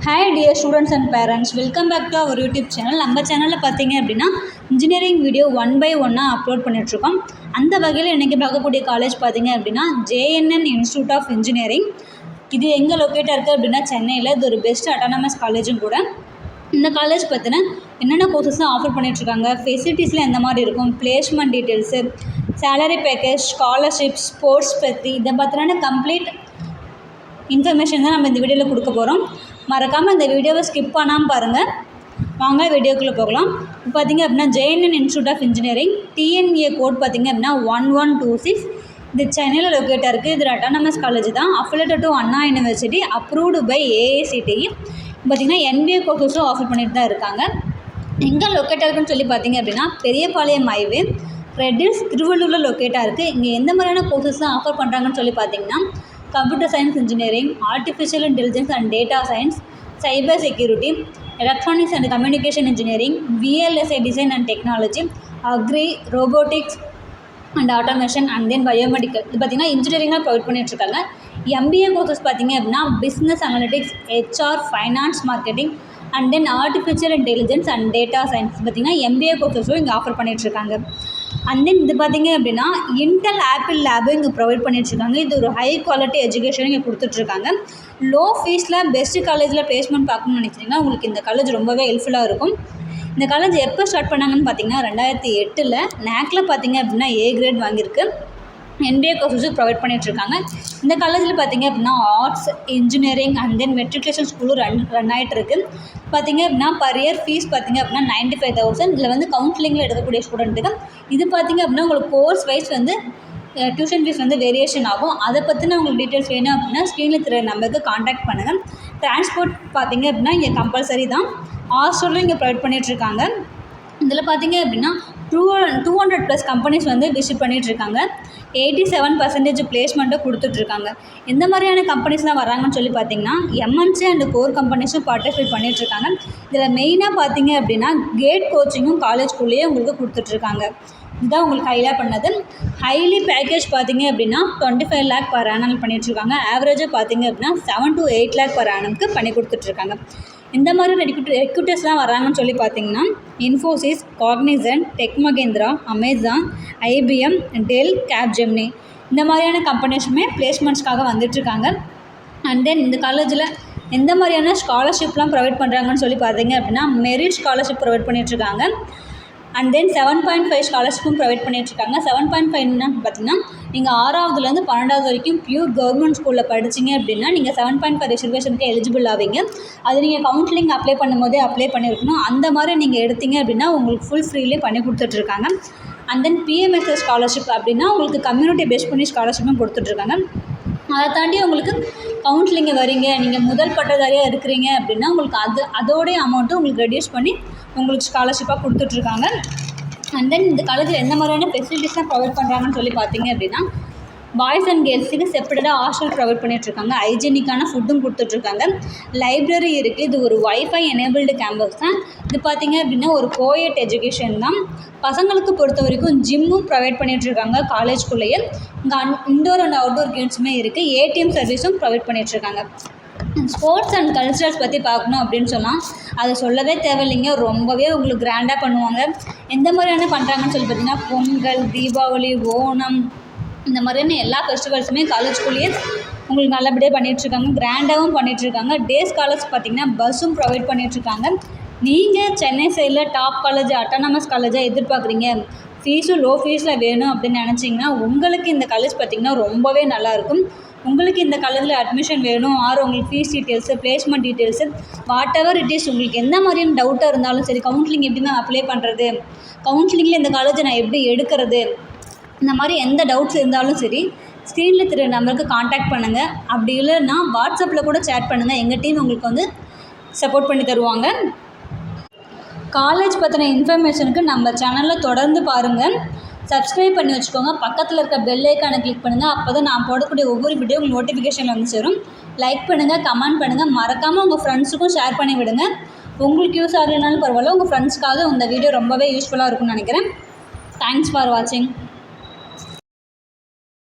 Hi dear students and parents, welcome back to our YouTube channel. நம்ம சேனலில் பார்த்தீங்க அப்படின்னா இன்ஜினியரிங் வீடியோ 1 by 1 அப்லோட் பண்ணிட்டுருக்கோம். அந்த வகையில் இன்றைக்கி பார்க்கக்கூடிய காலேஜ் பார்த்தீங்க அப்படின்னா JNN இன்ஸ்டியூட் ஆஃப் இன்ஜினியரிங். இது எங்கே லொக்கேட்டாக இருக்குது அப்படின்னா சென்னையில். இது ஒரு பெஸ்ட் அட்டானமஸ் காலேஜும் கூட. இந்த காலேஜ் பார்த்தினா என்னென்ன கோர்சஸ்லாம் ஆஃபர் பண்ணிகிட்ருக்காங்க, ஃபெசிலிட்டிஸில் எந்த மாதிரி இருக்கும், placement details, salary package, scholarship, sports பற்றி இதை பார்த்தினா கம்ப்ளீட் இன்ஃபர்மேஷன் தான் நம்ம இந்த வீடியோவில் கொடுக்க போகிறோம். மறக்காமல் இந்த வீடியோவை ஸ்கிப் பண்ணாமல் பாருங்கள். வாங்க வீடியோக்குள்ளே போகலாம். இப்போ பார்த்திங்க அப்படின்னா JNN institute of engineering TNA code பார்த்திங்க அப்படின்னா 1126. இது சென்னையில் லொக்கேட்டாக இருக்குது. இது அட்டானமஸ் காலேஜ் தான், affiliated to Anna university, approved by AICTE. பார்த்திங்கன்னா NBA கோர்சஸும் ஆஃபர் பண்ணிட்டு தான் இருக்காங்க. எங்கே லொக்கேட்டாக இருக்குன்னு சொல்லி பார்த்திங்க அப்படின்னா பெரியபாளையம் ஹைவே, ரெட்டில்ஸ், திருவள்ளூரில் லொக்கேட்டாக இருக்குது. இங்கே எந்த மாதிரியான கோர்சஸ்லாம் ஆஃபர் பண்ணுறாங்கன்னு சொல்லி பார்த்திங்கன்னா computer science engineering, artificial intelligence and data science, cyber security, electronics and communication engineering, VLSI design and technology, agri, robotics and automation and then biomedical. இது பார்த்திங்கன்னா இன்ஜினியரிங்காக ப்ரொவைட் பண்ணிகிட்ருக்காங்க. MBA கோர்சஸ் பார்த்திங்க அப்படின்னா business analytics, HR, finance, marketing and then artificial intelligence and data science பார்த்திங்கன்னா MBA கோர்சஸும் இங்கே offer பண்ணிகிட்ருக்காங்க. அண்ட் தென் இது பார்த்திங்க அப்படின்னா இன்டெல் ஆப்பிள் லேபும் இங்கே ப்ரொவைட் பண்ணிகிட்ருக்காங்க. இது ஒரு ஹை குவாலிட்டி எஜுகேஷன் இங்கே கொடுத்துட்ருக்காங்க. லோ ஃபீஸில் பெஸ்ட்டு காலேஜில் பிளேஸ்மெண்ட் பார்க்கணும்னு நினச்சிங்கன்னா உங்களுக்கு இந்த காலேஜ் ரொம்பவே ஹெல்ப்ஃபுல்லாக இருக்கும். இந்த காலேஜ் எப்போ ஸ்டார்ட் பண்ணாங்கன்னு பார்த்தீங்கன்னா 2008. NACல பார்த்திங்க அப்படின்னா A கிரேட் வாங்கியிருக்கு. MBA கோர்சஸும் ப்ரொவைட் பண்ணிகிட்ருக்காங்க. இந்த காலேஜில் பார்த்திங்க அப்படின்னா arts, engineering and then matriculation ஸ்கூலும் ரன் ஆகிட்டு இருக்குது. பார்த்திங்க அப்படின்னா பர் இயர் ஃபீஸ் பார்த்திங்க அப்படின்னா 95,000. இதில் வந்து கவுன்சிலிங்கில் எடுக்கக்கூடிய ஸ்டூடெண்ட்டுக்கு இது பார்த்திங்க அப்படின்னா உங்களுக்கு கோர்ஸ் வைஸ் வந்து டியூஷன் ஃபீஸ் வந்து வேரியேஷன் ஆகும். அதை பற்றின உங்களுக்கு டீட்டெயில்ஸ் வேணும் அப்படின்னா ஸ்க்ரீனில் தெரிய நம்பருக்கு காண்டாக்ட் பண்ணுங்கள். டிரான்ஸ்போர்ட் பார்த்திங்க அப்படின்னா இங்கே கம்பல்சரி தான். ஹாஸ்டலும் இங்கே ப்ரொவைட் பண்ணிகிட்ருக்காங்க. இதில் பார்த்திங்க அப்படின்னா 200+ கம்பெனிஸ் வந்து விசிட் பண்ணிகிட்ருக்காங்க. 87% பிளேஸ்மெண்ட்டை கொடுத்துட்ருக்காங்க. எந்த மாதிரியான கம்பெனிஸ்லாம் வராங்கன்னு சொல்லி பார்த்திங்கன்னா MNC அண்ட் கோர் கம்பெனிஸும் பார்ட்டிசிபேட் பண்ணிகிட்ருக்காங்க. இதில் மெயினாக பார்த்திங்க அப்படின்னா கேட் கோச்சிங்கும் காலேஜ்குள்ளேயே உங்களுக்கு கொடுத்துட்ருக்காங்க. இதுதான் உங்களுக்கு ஹைலாக பண்ணது. ஹைலி பேக்கேஜ் பார்த்திங்க அப்படின்னா 25 lakh per annum பண்ணிகிட்ருக்காங்க. ஆவரேஜாக பார்த்திங்க அப்படின்னா 7 to 8 lakh per annumக்கு பண்ணி கொடுத்துட்ருக்காங்க. இந்த மாதிரி ரெக்ரூட்டர்ஸ்லாம் வராங்கன்னு சொல்லி பார்த்தீங்கன்னா Infosys, Cognizant, Tech Mahindra, Amazon, IBM, Dell, Capgemini இந்த மாதிரியான கம்பெனிஸுமே பிளேஸ்மெண்ட்ஸ்க்காக வந்துட்டுருக்காங்க. அண்ட் தென் இந்த காலேஜில் எந்த மாதிரியான ஸ்காலர்ஷிப்லாம் ப்ரொவைட் பண்ணுறாங்கன்னு சொல்லி பார்த்தீங்க அப்படின்னா மெரிட் ஸ்காலர்ஷிப் ப்ரொவைட் பண்ணிகிட்ருக்காங்க. அண்ட் தென் 7.5 ஸ்காலர்ஷிப்பும் ப்ரொவைட் பண்ணிகிட்ருக்காங்க. 7.5ன்னு பார்த்திங்கன்னா நீங்கள் 6ஆவதுலேருந்து 12ஆவது வரைக்கும் பியூர் கவர்மெண்ட் ஸ்கூலில் படிச்சிங்க அப்படின்னா நீங்கள் 7.5 ரிசர்வேஷனுக்கு எலிஜிபிள் ஆவீங்க. அது நீங்கள் கவுன்சிலிங் அப்ளை பண்ணும்போதே அப்ளை பண்ணியிருக்கணும். அந்த மாதிரி நீங்கள் எடுத்தீங்க அப்படின்னா உங்களுக்கு ஃபுல் ஃப்ரீலே பண்ணி கொடுத்துட்ருக்காங்க. அண்ட் தென் PMSS ஸ்காலர்ஷிப் அப்படின்னா உங்களுக்கு கம்யூனிட்டி பேஸ் பண்ணி ஸ்காலர்ஷிப்பும் கொடுத்துட்ருக்காங்க. அதை தாண்டி உங்களுக்கு கவுன்சிலிங்க வரீங்க, நீங்கள் முதல் பட்டதாரியாக இருக்கிறீங்க அப்படின்னா உங்களுக்கு அதோடைய அமௌண்ட்டும் உங்களுக்கு ரெடியூஸ் பண்ணி உங்களுக்கு ஸ்காலர்ஷிப்பாக கொடுத்துட்ருக்காங்க. அண்ட் தென் இந்த காலேஜில் எந்த மாதிரியான ஃபெசிலிட்டிஸ்லாம் ப்ரொவைட் பண்ணுறாங்கன்னு சொல்லி பார்த்தீங்க அப்படின்னா பாய்ஸ் அண்ட் கேர்ள்ஸுக்கு செப்பரேட்டாக ஹாஸ்டல் ப்ரொவைட் பண்ணிகிட்ருக்காங்க. ஹைஜீனிக்கான ஃபுட்டும் கொடுத்துட்ருக்காங்க. லைப்ரரி இருக்குது. இது ஒரு வைஃபை எனேபிள்டு கேம்பஸ் தான். இது பார்த்திங்க அப்படின்னா ஒரு கோயட் எஜுகேஷன் தான். பசங்களுக்கு பொறுத்த வரைக்கும் ஜிம்மும் ப்ரொவைட் பண்ணிகிட்ருக்காங்க காலேஜ்குள்ளேயே. இங்கே இன்டோர் அண்ட் அவுட்டோர் கேம்ஸுமே இருக்குது. ATM சர்வீஸும் ப்ரொவைட் பண்ணிகிட்ருக்காங்க. ஸ்போர்ட்ஸ் அண்ட் கல்ச்சரல்ஸ் பற்றி பார்க்கணும் அப்படின்னு சொன்னால் அதை சொல்லவே தேவையில்லைங்க. ரொம்பவே உங்களுக்கு கிராண்டாக பண்ணுவாங்க. எந்த மாதிரியான பண்ணுறாங்கன்னு சொல்லி பார்த்திங்கன்னா பொங்கல், தீபாவளி, ஓணம் இந்த மாதிரியான எல்லா ஃபெஸ்டிவல்ஸுமே காலேஜ்குள்ளேயே உங்களுக்கு நல்லபடியாக பண்ணிகிட்ருக்காங்க. கிராண்டாகவும் பண்ணிகிட்ருக்காங்க. டே ஸ்காலர்ஸ் பார்த்திங்கன்னா பஸ்ஸும் ப்ரொவைட் பண்ணிகிட்ருக்காங்க. நீங்கள் சென்னை சைடில் டாப் காலேஜ், அட்டானமஸ் காலேஜாக எதிர்பார்க்குறீங்க, ஃபீஸும் லோ ஃபீஸில் வேணும் அப்படின்னு நினச்சிங்கன்னா உங்களுக்கு இந்த காலேஜ் பார்த்திங்கன்னா ரொம்பவே நல்லாயிருக்கும். உங்களுக்கு இந்த காலேஜில் அட்மிஷன் வேணும் உங்களுக்கு fees details, placement details, what ever it is, உங்களுக்கு எந்த மாதிரியான டவுட்டாக இருந்தாலும் சரி, கவுன்சிலிங் எப்படி நான் அப்ளை பண்ணுறது, கவுன்சிலிங்கில் இந்த காலேஜை நான் எப்படி எடுக்கிறது, இந்த மாதிரி எந்த டவுட்ஸ் இருந்தாலும் சரி ஸ்க்ரீனில் தெரிய நம்பருக்கு காண்டாக்ட் பண்ணுங்கள். அப்படி இல்லைன்னா வாட்ஸ்அப்பில் கூட சேட் பண்ணுங்கள். எங்கள் டீம் உங்களுக்கு வந்து சப்போர்ட் பண்ணி தருவாங்க. காலேஜ் பற்றின இன்ஃபர்மேஷனுக்கு நம்ம சேனலில் தொடர்ந்து பாருங்கள். சப்ஸ்கிரைப் பண்ணி வச்சுக்கோங்க. பக்கத்தில் இருக்க பெல் ஐக்கானை கிளிக் பண்ணுங்கள். அப்போ தான் நான் போடக்கூடிய ஒவ்வொரு வீடியோ உங்களுக்கு நோட்டிஃபிகேஷன் வந்து சேரும். லைக் பண்ணுங்கள், கமெண்ட் பண்ணுங்கள். மறக்காமல் உங்கள் ஃப்ரெண்ட்ஸுக்கும் ஷேர் பண்ணி விடுங்க. உங்களுக்கு யூஸ் ஆகலைனாலும் பரவாயில்ல, உங்கள் ஃப்ரெண்ட்ஸ்க்காக இந்த வீடியோ ரொம்பவே யூஸ்ஃபுல்லாக இருக்கும்னு நினைக்கிறேன். தேங்க்ஸ் ஃபார் வாட்சிங்.